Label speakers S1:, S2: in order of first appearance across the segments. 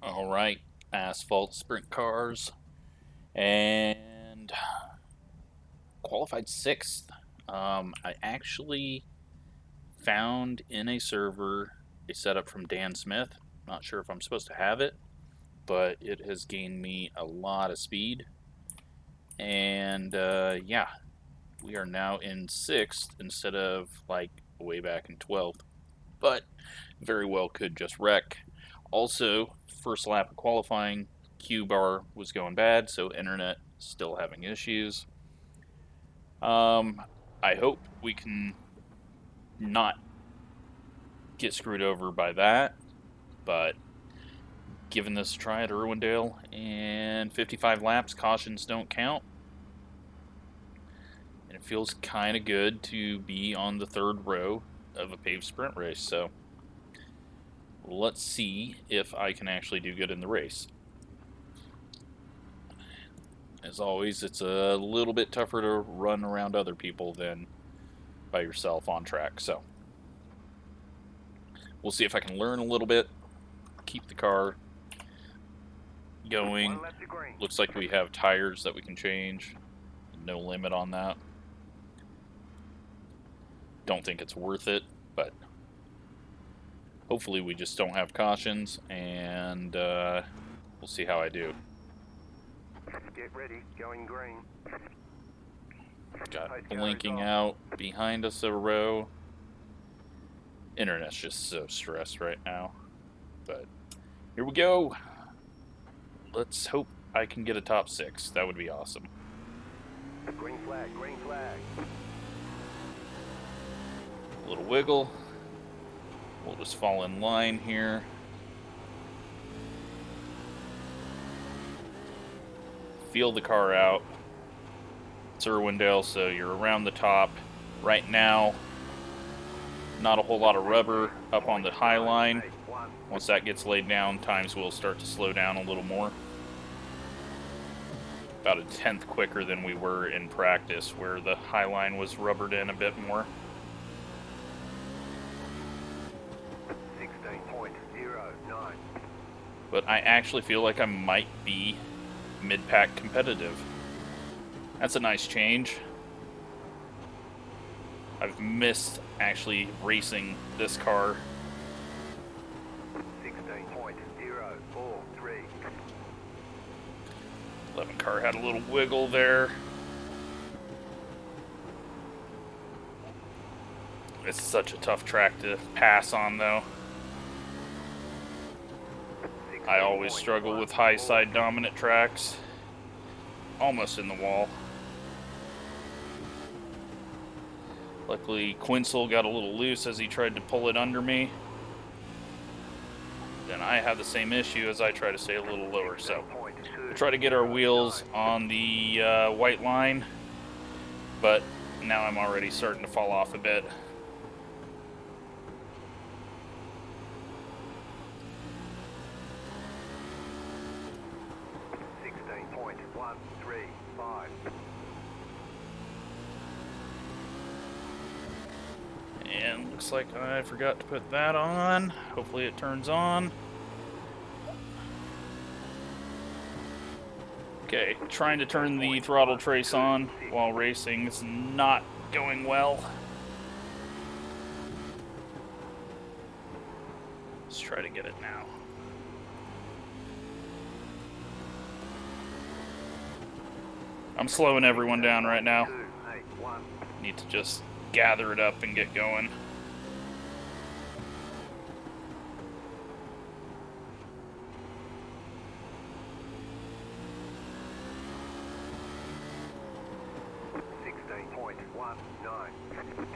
S1: All right, asphalt sprint cars, and qualified sixth. I actually found in a server a setup from Dan Smith. Not sure if I'm supposed to have it, but it has gained me a lot of speed. And yeah, we are now in sixth instead of like way back in 12th, but very well could just wreck. Also, first lap of qualifying, Q bar was going bad, so internet still having issues. I hope we can not get screwed over by that, but giving this a try at Irwindale and 55 laps, cautions don't count. And it feels kind of good to be on the third row of a paved sprint race, so let's see if I can actually do good in the race. As always, it's a little bit tougher to run around other people than by yourself on track, so we'll see if I can learn a little bit, keep the car going. Looks like we have tires that we can change. No limit on that. Don't think it's worth it, but hopefully we just don't have cautions, and we'll see how I do.
S2: Get ready, going green.
S1: Got blinking out behind us a row. Internet's just so stressed right now, but here we go. Let's hope I can get a top 6. That would be awesome.
S2: Green flag, green flag.
S1: A little wiggle. We'll just fall in line here. Feel the car out. It's Irwindale, so you're around the top. Right now, not a whole lot of rubber up on the high line. Once that gets laid down, times will start to slow down a little more. About a 1/10 quicker than we were in practice, where the high line was rubbered in a bit more.
S2: 16.09.
S1: But I actually feel like I might be mid-pack competitive. That's a nice change. I've missed actually racing this car.
S2: 16.043.
S1: 11 car had a little wiggle there. It's such a tough track to pass on, though. I always struggle with high side dominant tracks. Almost in the wall. Luckily, Quinsel got a little loose as he tried to pull it under me. Then I have the same issue as I try to stay a little lower. So we'll try to get our wheels on the white line, but now I'm already starting to fall off a bit. And looks like I forgot to put that on. Hopefully it turns on. Okay, trying to turn the throttle trace on while racing is not going well. Let's try to get it now. I'm slowing everyone down right now. Need to just gather it up and get going.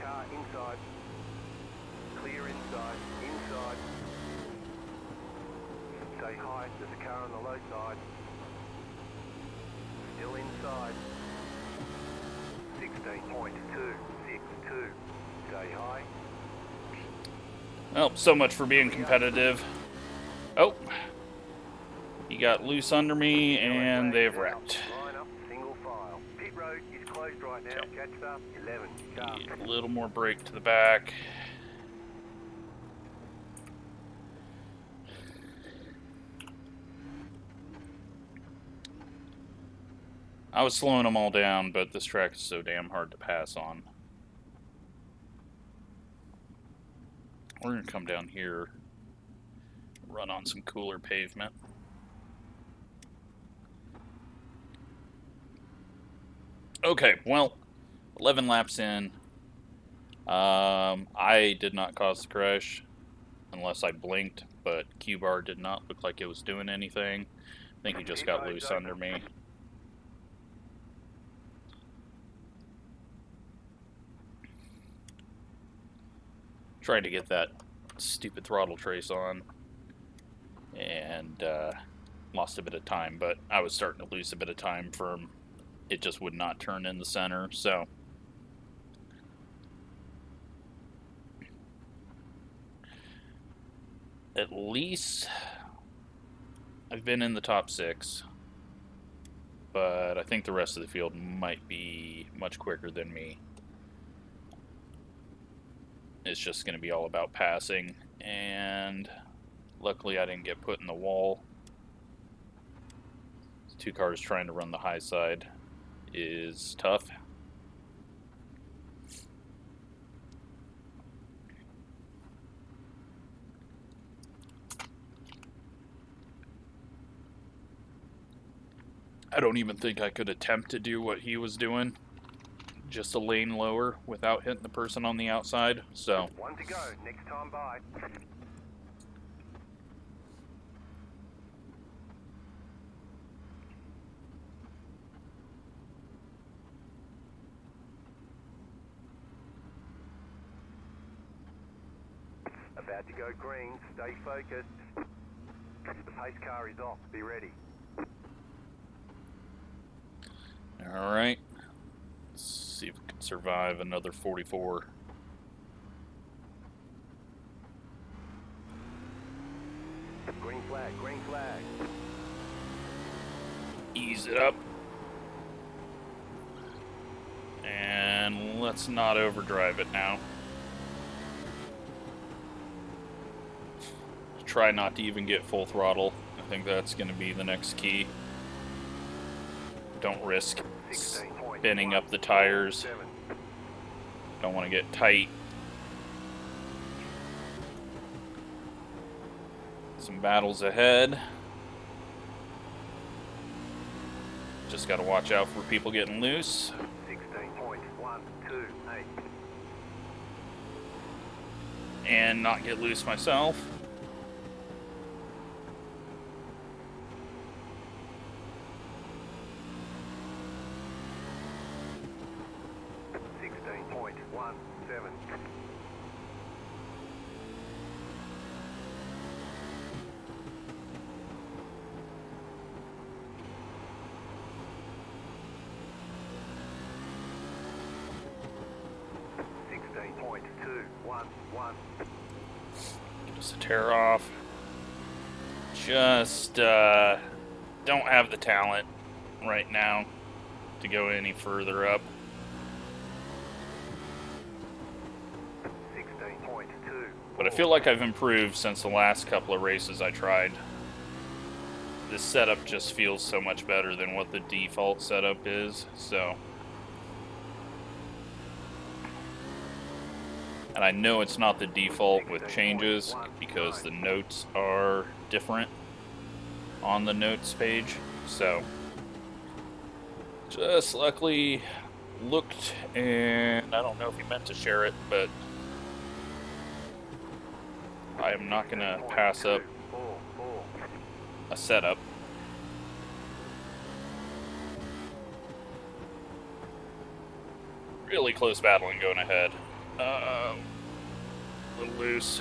S2: Car inside. Clear inside. Inside. Stay high. There's a car on the low side. Still inside. 16.262. Stay high.
S1: Oh, so much for being competitive. Oh, he got loose under me and they've wrecked.
S2: Line up, single file. Pit road is closed right now. Catch up. 11.
S1: Need a little more brake to the back. I was slowing them all down, but this track is so damn hard to pass on. We're going to come down here, run on some cooler pavement. Okay, well, 11 laps in. I did not cause the crash, unless I blinked, but Q-Bar did not look like it was doing anything. I think he just got loose under me. Tried to get that stupid throttle trace on, and lost a bit of time, but I was starting to lose a bit of time from it just would not turn in the center, so at least I've been in the top 6, but I think the rest of the field might be much quicker than me. It's just going to be all about passing, and luckily I didn't get put in the wall. 2 cars trying to run the high side is tough. I don't even think I could attempt to do what he was doing, just a lane lower without hitting the person on the outside, so.
S2: One to go, next time by. About to go green, stay focused. The pace car is off, be ready.
S1: Alright, let's see if we can survive another 44.
S2: Green flag, green flag.
S1: Ease it up. And let's not overdrive it now. Try not to even get full throttle. I think that's going to be the next key. Don't risk spinning up the tires. Don't want to get tight. Some battles ahead. Just got to watch out for people getting loose.
S2: 16.128.
S1: And not get loose myself. Just a tear off. Just don't have the talent right now to go any further up.
S2: 16.2.
S1: But I feel like I've improved since the last couple of races I tried. This setup just feels so much better than what the default setup is, so. And I know it's not the default with changes because the notes are different on the notes page, so. Just luckily looked, and I don't know if he meant to share it, but I am not going to pass up a setup. Really close battling going ahead. A little loose.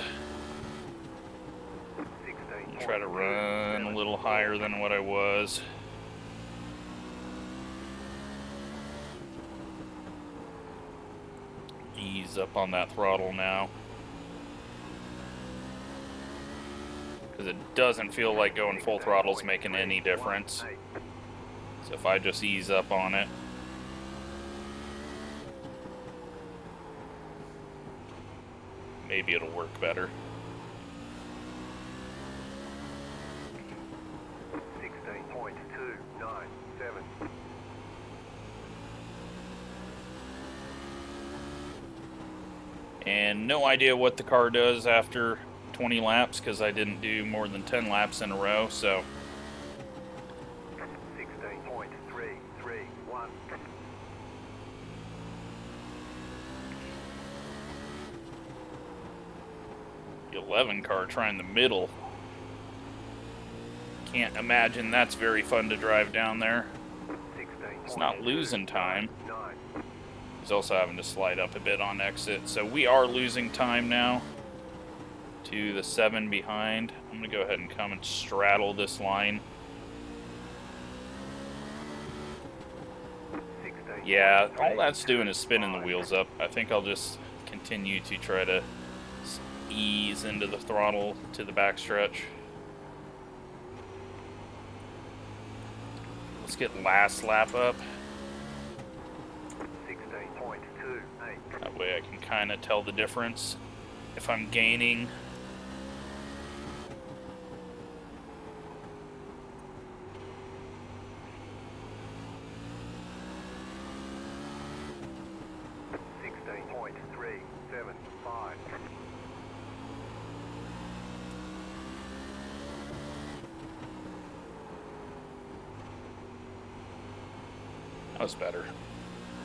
S1: Try to run a little higher than what I was. Ease up on that throttle now. Because it doesn't feel like going full throttle is making any difference. So if I just ease up on it. Maybe it'll work better.
S2: 16.297.
S1: And no idea what the car does after 20 laps because I didn't do more than 10 laps in a row, so
S2: 16.331.
S1: 11 car trying the middle. Can't imagine that's very fun to drive down there. It's not losing time. He's also having to slide up a bit on exit. So we are losing time now to the 7 behind. I'm going to go ahead and come and straddle this line. Yeah, all that's doing is spinning the wheels up. I think I'll just continue to try to ease into the throttle to the backstretch. Let's get last lap up.
S2: 16.28.
S1: That way I can kind of tell the difference if I'm gaining. That was better.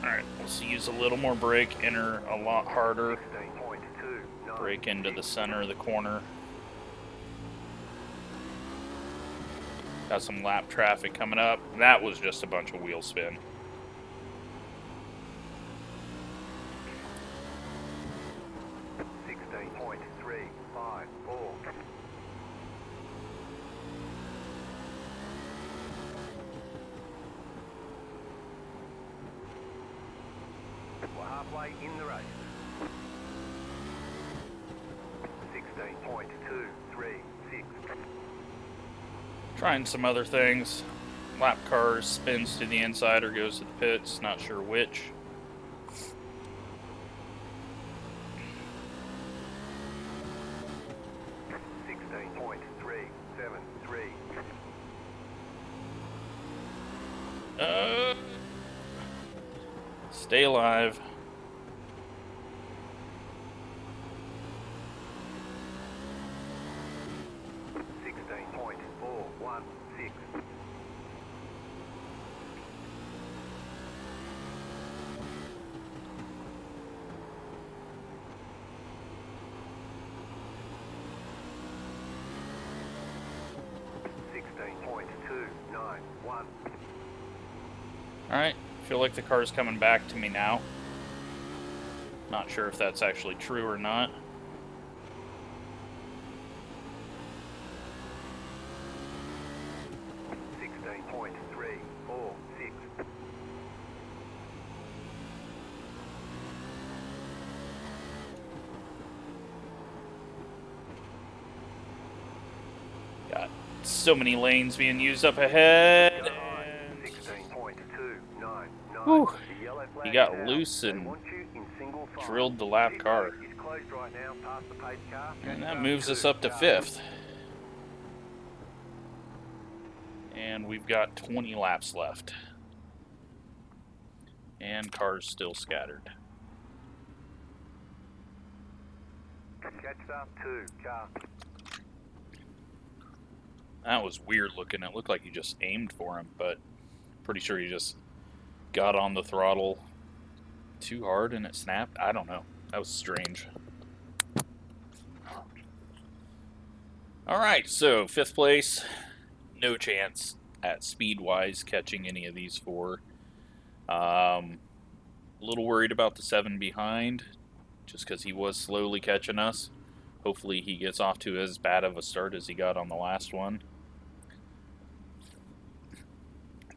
S1: Alright, let's use a little more brake, enter a lot harder. Brake into the center of the corner. Got some lap traffic coming up. That was just a bunch of wheel spin.
S2: Halfway in the race. 16.236.
S1: Trying some other things. Lap car spins to the inside or goes to the pits, not sure which. Stay alive. Alright, feel like the car's coming back to me now. Not sure if that's actually true or not. Got so many lanes being used up ahead. Whew. He got loose and drilled the lap car. And that moves us up to 5th. And we've got 20 laps left. And cars still scattered. That was weird looking. It looked like he just aimed for him, but pretty sure he just got on the throttle too hard and it snapped. I don't know. That was strange. Alright, so 5th place. No chance at speed-wise catching any of these 4. A little worried about the 7 behind, just because he was slowly catching us. Hopefully he gets off to as bad of a start as he got on the last one.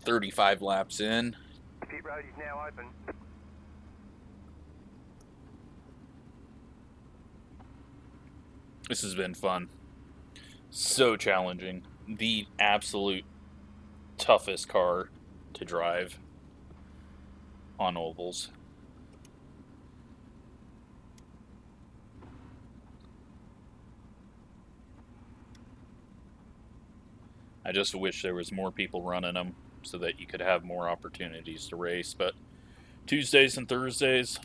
S1: 35 laps in.
S2: Pit road is now open.
S1: This has been fun. So challenging. The absolute toughest car to drive on ovals. I just wish there was more people running them so that you could have more opportunities to race. But Tuesdays and Thursdays,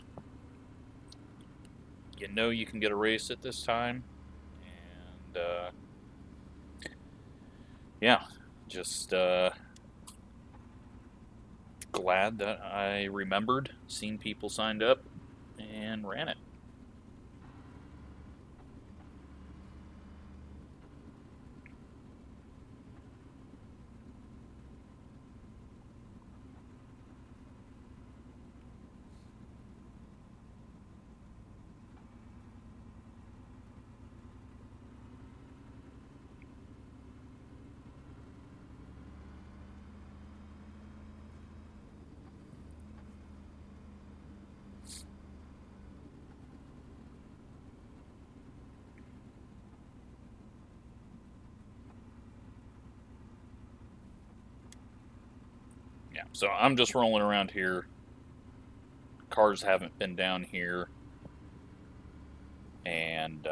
S1: you know you can get a race at this time. And yeah, just glad that I remembered, seen people signed up, and ran it. Yeah, so I'm just rolling around here. Cars haven't been down here, and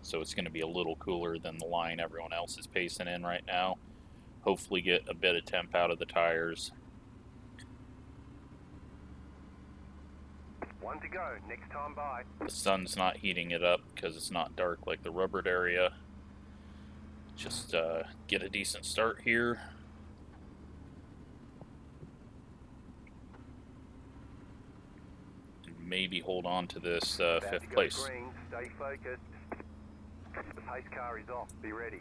S1: so it's going to be a little cooler than the line everyone else is pacing in right now. Hopefully get a bit of temp out of the tires.
S2: One to go, next time by.
S1: The sun's not heating it up because it's not dark like the rubbered area. Just get a decent start here. And maybe hold on to this fifth place.
S2: Green, stay focused. The pace car is off, be ready.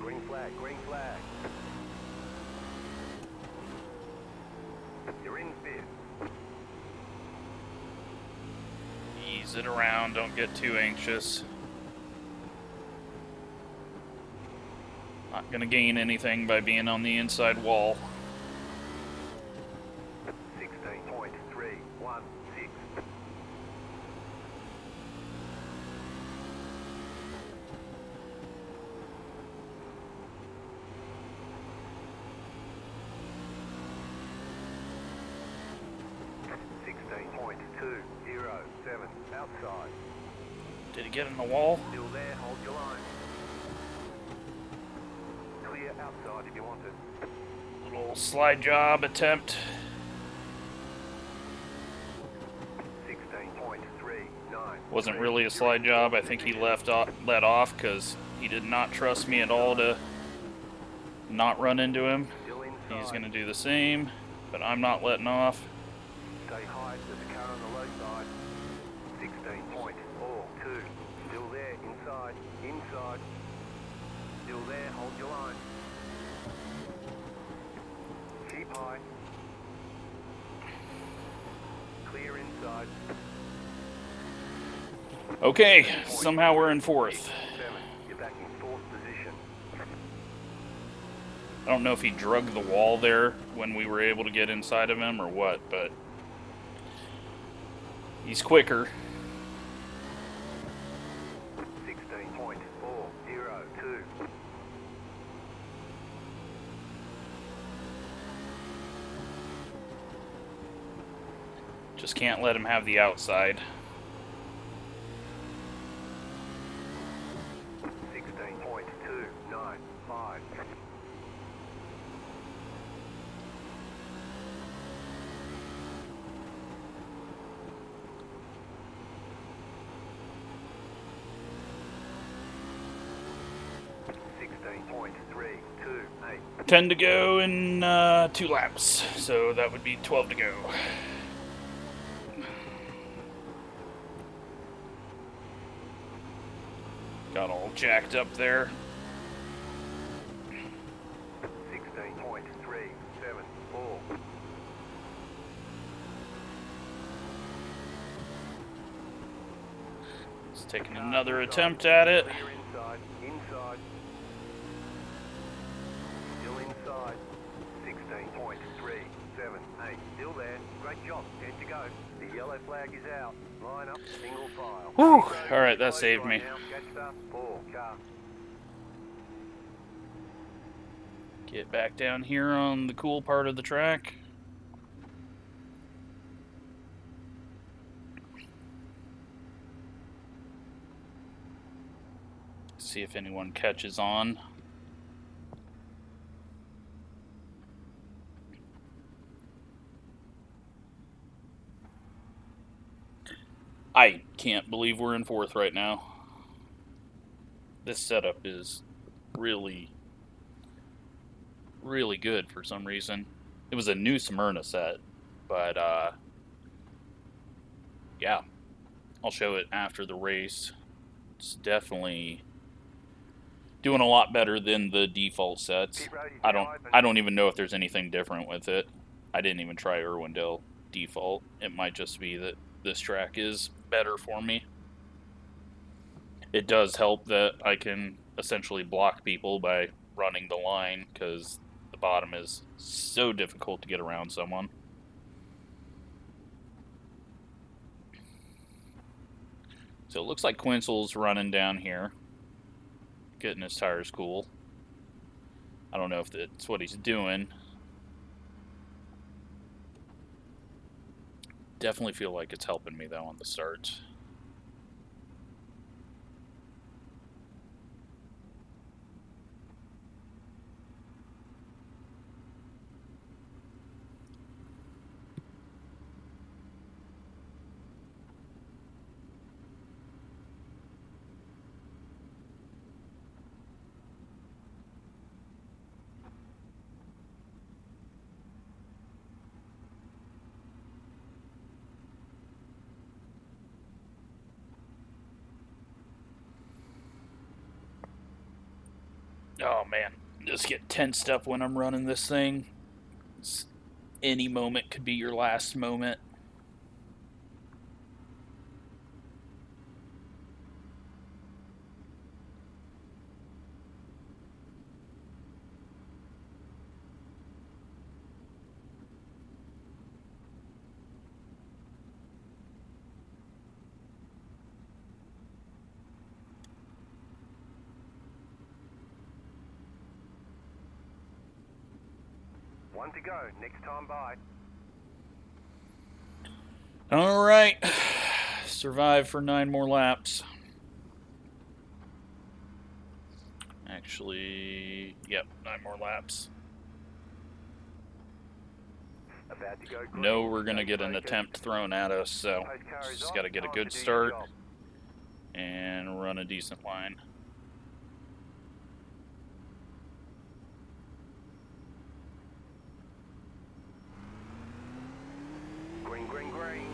S2: Green flag, green flag. You're in fifth.
S1: Ease it around, don't get too anxious. Not gonna gain anything by being on the inside wall.
S2: 16.316. Outside.
S1: Did he get in the wall?
S2: Still there, hold your line. Clear outside if you want it.
S1: Little slide job attempt.
S2: 16.39.
S1: Wasn't really a slide job. I think he let off because he did not trust me at all to not run into him. He's going to do the same, but I'm not letting off.
S2: Stay high, there's a car on the low side. 16.42. Still there, inside, inside. Still there, hold your line. Keep high. Clear inside.
S1: Okay, somehow we're in fourth.
S2: You're back in fourth position.
S1: I don't know if he drug the wall there when we were able to get inside of him or what, but he's quicker.
S2: 16.402.
S1: Just can't let him have the outside.
S2: 16.295. $16.328.
S1: 10 to go in 2 laps, so that would be 12 to go. Got all jacked up there.
S2: 16.374.
S1: Just taking another attempt at it.
S2: Clear inside, inside. Still inside. 16.378. Still there. Great job. 10 to go. The yellow flag is out. Line up, single file.
S1: Whew. Alright, that saved me. Get back down here on the cool part of the track. See if anyone catches on. I can't believe we're in 4th right now. This setup is really, really good for some reason. It was a new Smyrna set, but yeah, I'll show it after the race. It's definitely doing a lot better than the default sets. I don't even know if there's anything different with it. I didn't even try Irwindale default. It might just be that this track is better for me. It does help that I can essentially block people by running the line, because the bottom is so difficult to get around someone. So it looks like Quincel's running down here, getting his tires cool. I don't know if that's what he's doing. Definitely feel like it's helping me though on the start. Oh man, just get tensed up when I'm running this thing. Any moment could be your last moment.
S2: One to go, next time by.
S1: Alright, survive for 9 more laps. Actually, yep, 9 more laps.
S2: About to go green.
S1: No, we're going to get an attempt thrown at us, so just got to get a good start and run a decent line.
S2: Green, green, green.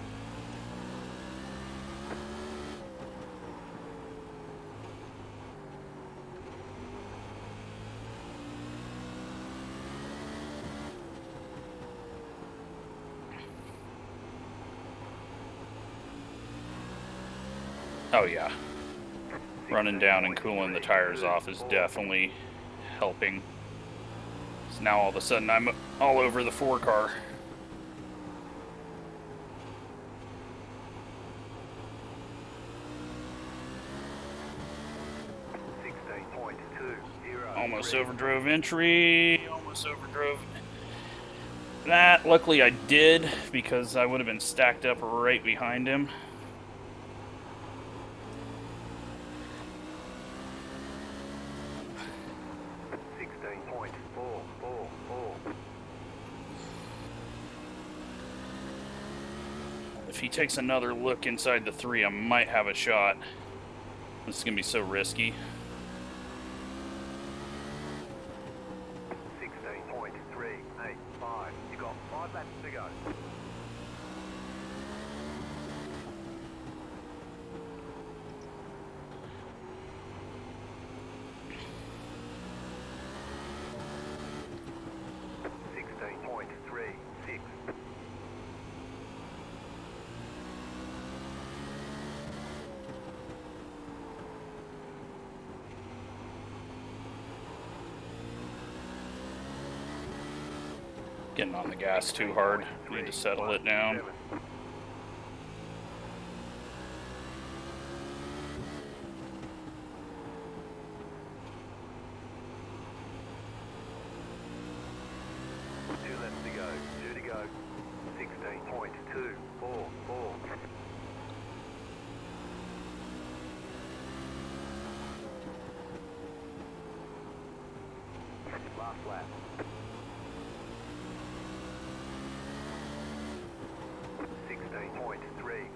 S1: Oh yeah, running down and cooling the tires off is definitely helping. So now all of a sudden I'm all over the 4 car. Almost overdrove entry, almost overdrove that. Luckily I did, because I would have been stacked up right behind him. If he takes another look inside the 3, I might have a shot. This is going to be so risky.
S2: 16.385. You got 5 laps to go.
S1: Getting on the gas too hard. Need to settle it down.
S2: last lap. 16.358.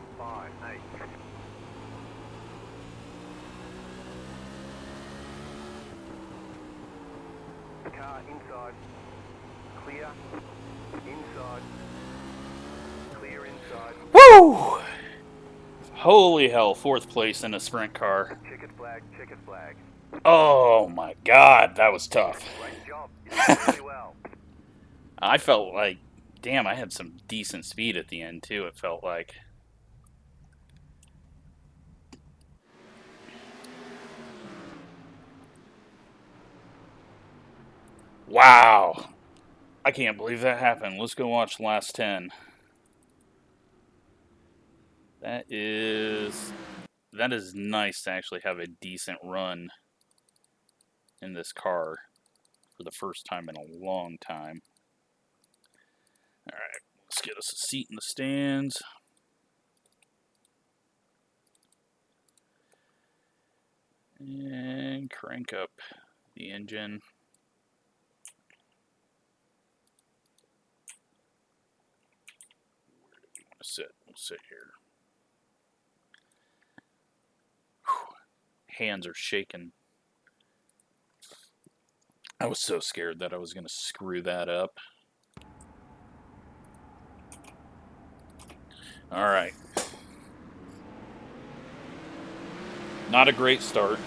S2: Car inside. Clear. Inside. Clear inside.
S1: Woo! Holy hell, 4th place in a sprint car.
S2: Checkered flag, checkered flag.
S1: Oh my god, that was tough.
S2: Great job. You did really well.
S1: I felt like, damn, I had some decent speed at the end too, it felt like. Wow. I can't believe that happened. Let's go watch last 10. That is nice to actually have a decent run in this car for the first time in a long time. Alright, let's get us a seat in the stands. And crank up the engine. Where do we want to sit? We'll sit here. Whew. Hands are shaking. I was so scared that I was going to screw that up. Alright. Not a great start.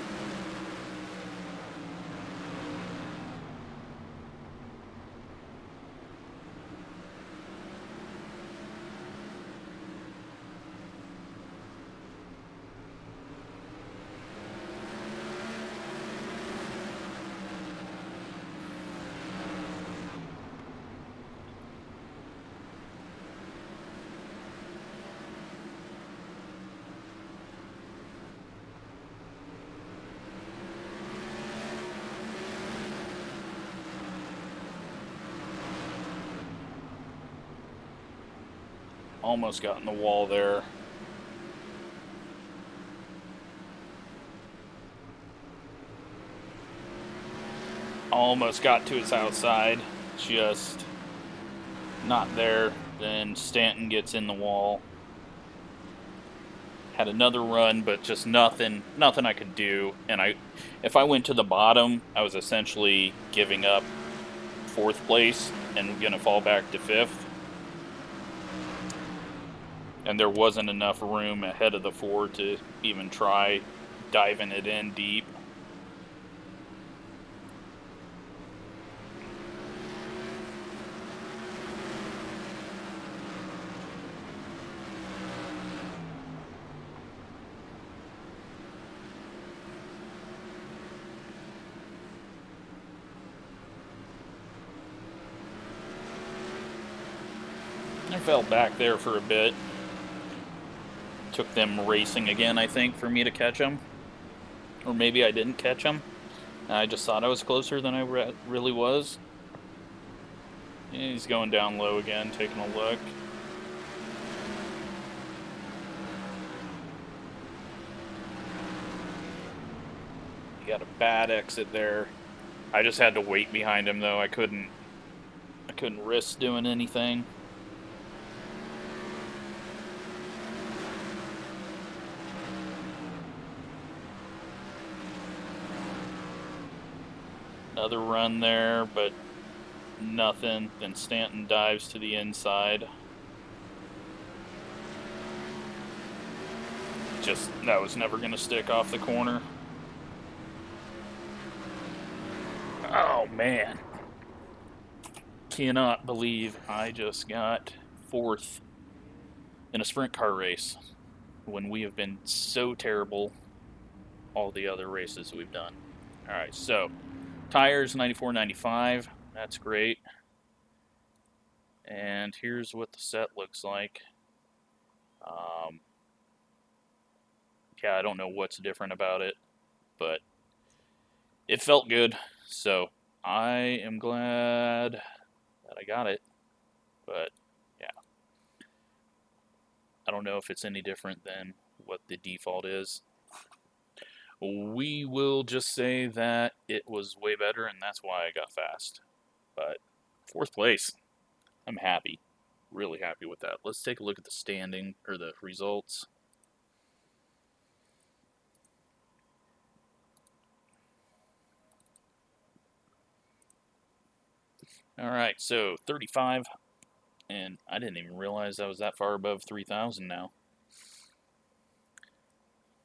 S1: Almost got in the wall there. Almost got to his outside. Just not there. Then Stanton gets in the wall. Had another run, but just nothing I could do. And if I went to the bottom, I was essentially giving up 4th place and gonna fall back to 5th. And there wasn't enough room ahead of the 4 to even try diving it in deep. I fell back there for a bit. Took them racing again, I think, for me to catch them. Or maybe I didn't catch them. I just thought I was closer than I really was. He's going down low again, taking a look. He got a bad exit there. I just had to wait behind him, though. I couldn't risk doing anything. Another run there, but nothing. Then Stanton dives to the inside. Just, that was never going to stick off the corner. Oh, man. Cannot believe I just got 4th in a sprint car race when we have been so terrible all the other races we've done. Alright, so tires 94, 95. That's great. And here's what the set looks like. Yeah, I don't know what's different about it, but it felt good. So I am glad that I got it. But yeah, I don't know if it's any different than what the default is. We will just say that it was way better, and that's why I got fast. But 4th place, I'm happy. Really happy with that. Let's take a look at the standing, or the results. Alright, so 35, and I didn't even realize I was that far above 3,000 now.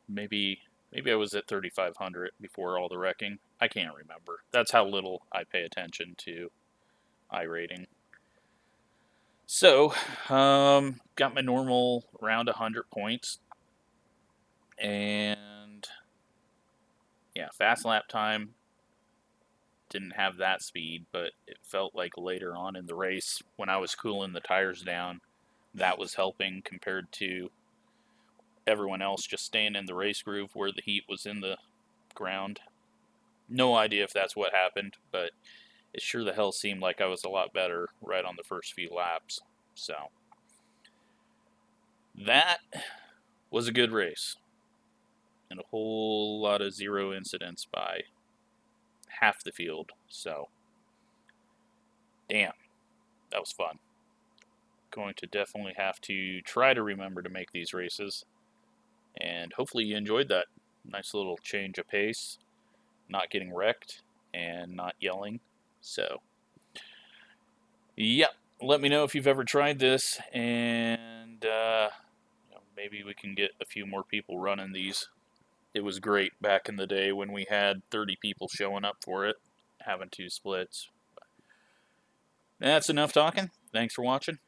S1: Maybe I was at 3,500 before all the wrecking. I can't remember. That's how little I pay attention to iRating. So, got my normal around 100 points. And, yeah, fast lap time. Didn't have that speed, but it felt like later on in the race, when I was cooling the tires down, that was helping compared to everyone else just staying in the race groove where the heat was in the ground. No idea if that's what happened, but it sure the hell seemed like I was a lot better right on the first few laps. So, that was a good race. And a whole lot of 0 incidents by half the field. So, damn, that was fun. Going to definitely have to try to remember to make these races. And hopefully you enjoyed that. Nice little change of pace. Not getting wrecked and not yelling. So, yep. Let me know if you've ever tried this, and maybe we can get a few more people running these. It was great back in the day when we had 30 people showing up for it, having 2 splits. That's enough talking. Thanks for watching.